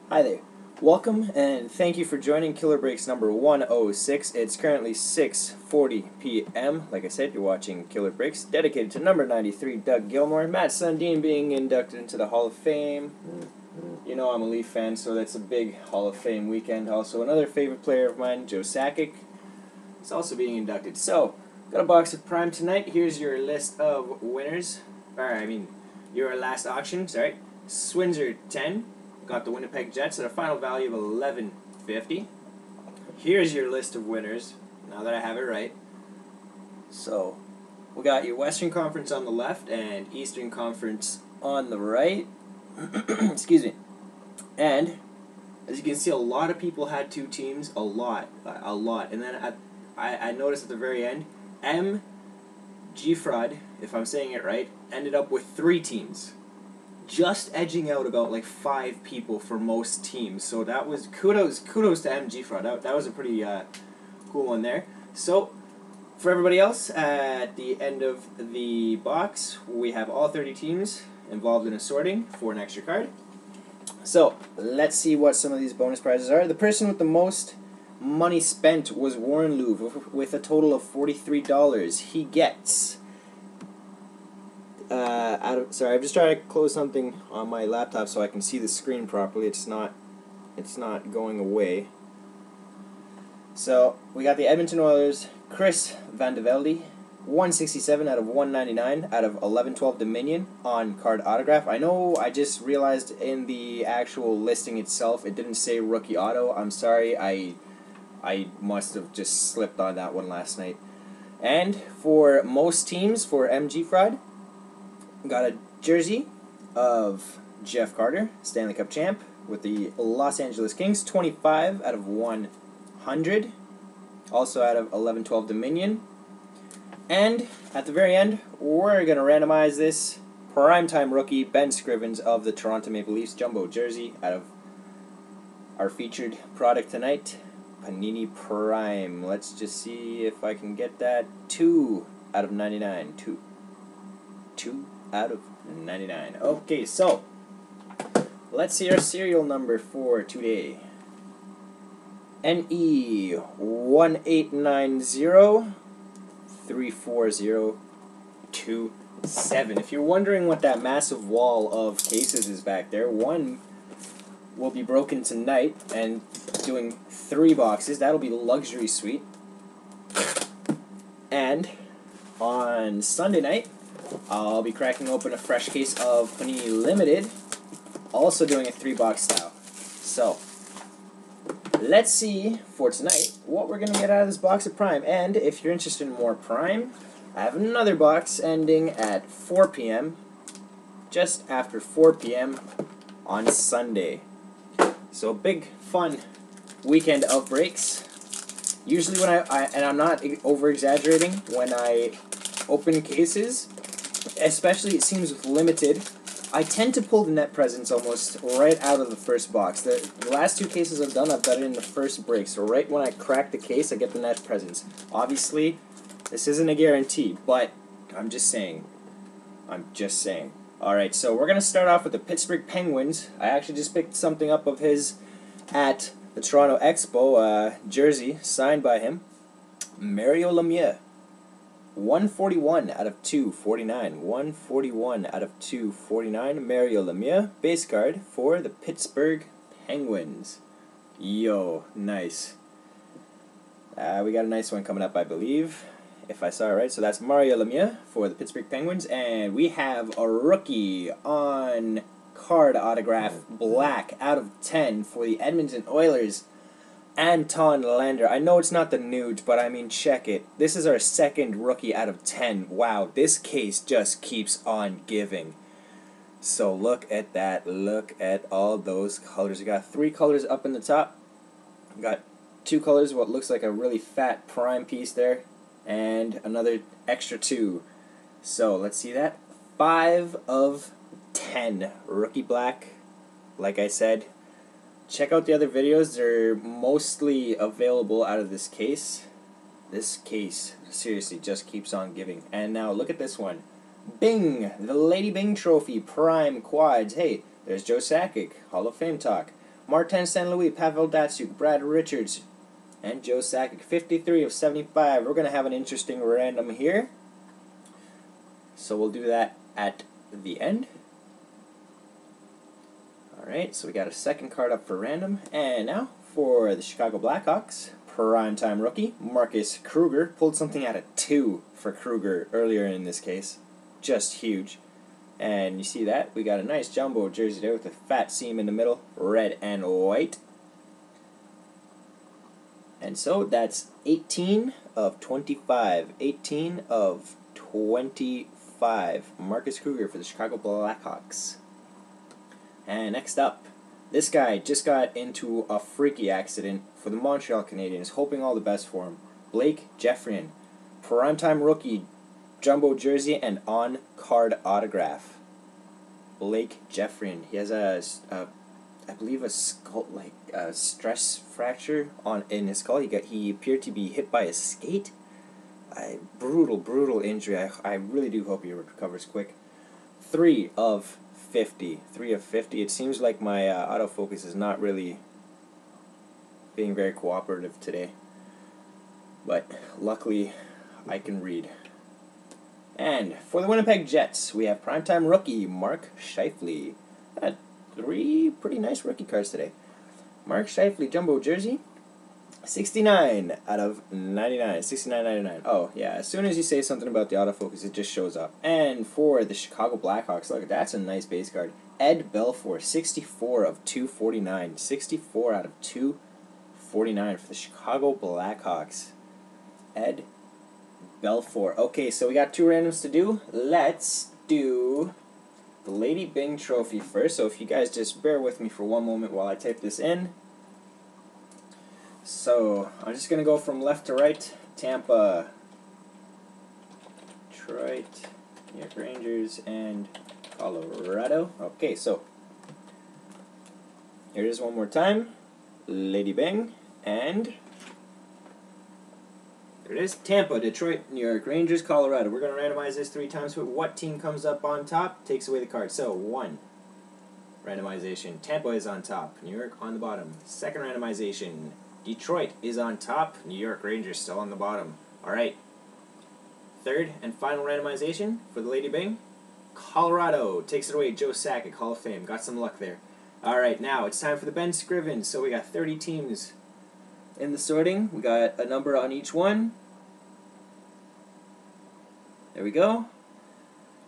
Hi there. Welcome and thank you for joining Killer Breaks number 106. It's currently 6:40 p.m. Like I said, you're watching Killer Breaks, dedicated to number 93, Doug Gilmore. Matt Sundin being inducted into the Hall of Fame. You know I'm a Leaf fan, so that's a big Hall of Fame weekend. Also, another favorite player of mine, Joe Sakic, is also being inducted. So, got a box of Prime tonight. Here's your list of winners. Your last auction, sorry. Swinzer 10. Got the Winnipeg Jets at a final value of $11.50. Here's your list of winners, now that I have it right. So, we got your Western Conference on the left and Eastern Conference on the right. Excuse me. And, as you can see, a lot of people had two teams. A lot. And then I noticed at the very end, M. Gfraud, if I'm saying it right, ended up with three teams. Just edging out about like 5 people for most teams. So that was kudos to MG Fraud. That was a pretty cool one there. So for everybody else, at the end of the box, we have all 30 teams involved in a sorting for an extra card. So let's see what some of these bonus prizes are. The person with the most money spent was Warren Louvre with a total of $43. He gets I'm just trying to close something on my laptop so I can see the screen properly. It's not going away. So we got the Edmonton Oilers, Chris Van de Velde, 167 out of 199 out of 1112 Dominion on card autograph. I know I just realized in the actual listing itself it didn't say rookie auto. I'm sorry, I must have just slipped on that one last night. And for most teams, for MG Fraud, got a jersey of Jeff Carter, Stanley Cup champ, with the Los Angeles Kings, 25 out of 100, also out of 1112 Dominion. And at the very end, we're going to randomize this primetime rookie Ben Scrivens of the Toronto Maple Leafs jumbo jersey out of our featured product tonight, Panini Prime. Let's just see if I can get that. 2 out of 99. 2 out of 99. Okay, so let's see our serial number for today. NE 1890340227. If you're wondering what that massive wall of cases is back there, one will be broken tonight and doing 3 boxes. That'll be the luxury suite. And on Sunday night, I'll be cracking open a fresh case of Panini Limited, also doing a 3-box style. So, let's see for tonight what we're going to get out of this box of Prime. And if you're interested in more Prime, I have another box ending at 4 p.m., just after 4 p.m. on Sunday. So, big, fun weekend of breaks. Usually when and I'm not over-exaggerating, when I open cases, especially it seems with limited, I tend to pull the net presents almost right out of the first box. The last 2 cases I've done it in the first break, so right when I crack the case, I get the net presents. Obviously, this isn't a guarantee, but I'm just saying. Alright, so we're going to start off with the Pittsburgh Penguins. I actually just picked something up of his at the Toronto Expo, jersey, signed by him. Mario Lemieux. 141 out of 249. 141 out of 249. Mario Lemieux, base card for the Pittsburgh Penguins. Yo, nice. We got a nice one coming up, I believe, if I saw it right. So that's Mario Lemieux for the Pittsburgh Penguins. And we have a rookie on card autograph, black out of 10 for the Edmonton Oilers, Anton Lander. I know it's not the nude, but I mean, check it. This is our second rookie out of 10. Wow, this case just keeps on giving. So look at that. Look at all those colors. We got 3 colors up in the top. We got 2 colors, what looks like a really fat Prime piece there, and another extra 2. So let's see that. 5 of 10. Rookie black, like I said. Check out the other videos. They're mostly available out of this case. This case seriously just keeps on giving. And now look at this one. Bing! The Lady Bing Trophy Prime Quads. Hey, there's Joe Sakic, Hall of Fame talk. Martin St. Louis, Pavel Datsyuk, Brad Richards, and Joe Sakic. 53 of 75. We're going to have an interesting random here. So we'll do that at the end. Alright, so we got a second card up for random. And now for the Chicago Blackhawks, primetime rookie, Marcus Kruger. Pulled something out of 2 for Kruger earlier in this case. Just huge. And you see that? We got a nice jumbo jersey there with a fat seam in the middle, red and white. And so that's 18 of 25. 18 of 25. Marcus Kruger for the Chicago Blackhawks. And next up, this guy just got into a freaky accident for the Montreal Canadiens. Hoping all the best for him. Blake Jeffrian. Primetime rookie, jumbo jersey and on-card autograph. Blake Jeffrian. He has I believe a skull, like a stress fracture in his skull. He appeared to be hit by a skate. Brutal injury. I really do hope he recovers quick. 3 of 50. 3 of 50. It seems like my autofocus is not really being very cooperative today, but luckily I can read. And for the Winnipeg Jets, we have primetime rookie Mark Scheifele. 3 pretty nice rookie cards today. Mark Scheifele jumbo jersey, 69 out of 99. 69.99. Oh yeah, as soon as you say something about the autofocus, it just shows up. And for the Chicago Blackhawks, look, that's a nice base card. Ed Belfour, 64 of 249. 64 out of 249 for the Chicago Blackhawks. Ed Belfour. Okay, so we got 2 randoms to do. Let's do the Lady Byng Trophy first. So if you guys just bear with me for one moment while I type this in. So I'm just going to go from left to right. Tampa, Detroit, New York Rangers, and Colorado. Okay, so here it is one more time. Lady Byng, and there it is. Tampa, Detroit, New York Rangers, Colorado. We're going to randomize this 3 times. What team comes up on top takes away the card. So 1 randomization. Tampa is on top. New York on the bottom. 2nd randomization. Detroit is on top. New York Rangers still on the bottom. Alright. 3rd and final randomization for the Lady Byng. Colorado takes it away. Joe Sakic, Hall of Fame. Got some luck there. Alright, now it's time for the Ben Scriven. So we got 30 teams in the sorting. We got a number on each one. There we go.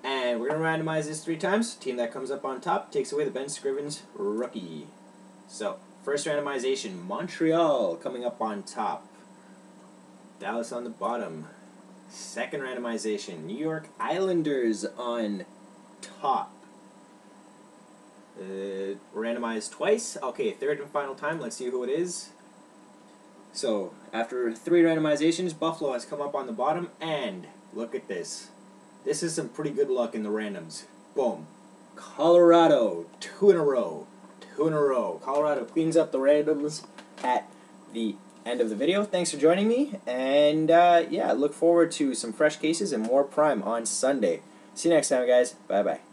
And we're going to randomize this 3 times. Team that comes up on top takes away the Ben Scriven's rookie. So, first randomization, Montreal coming up on top. Dallas on the bottom. 2nd randomization, New York Islanders on top. Randomized twice. Okay, 3rd and final time. Let's see who it is. So, after 3 randomizations, Buffalo has come up on the bottom, and look at this. This is some pretty good luck in the randoms. Boom. Colorado, 2 in a row. 2 in a row. Colorado cleans up the randoms at the end of the video. Thanks for joining me, and yeah, look forward to some fresh cases and more Prime on Sunday. See you next time, guys. Bye-bye.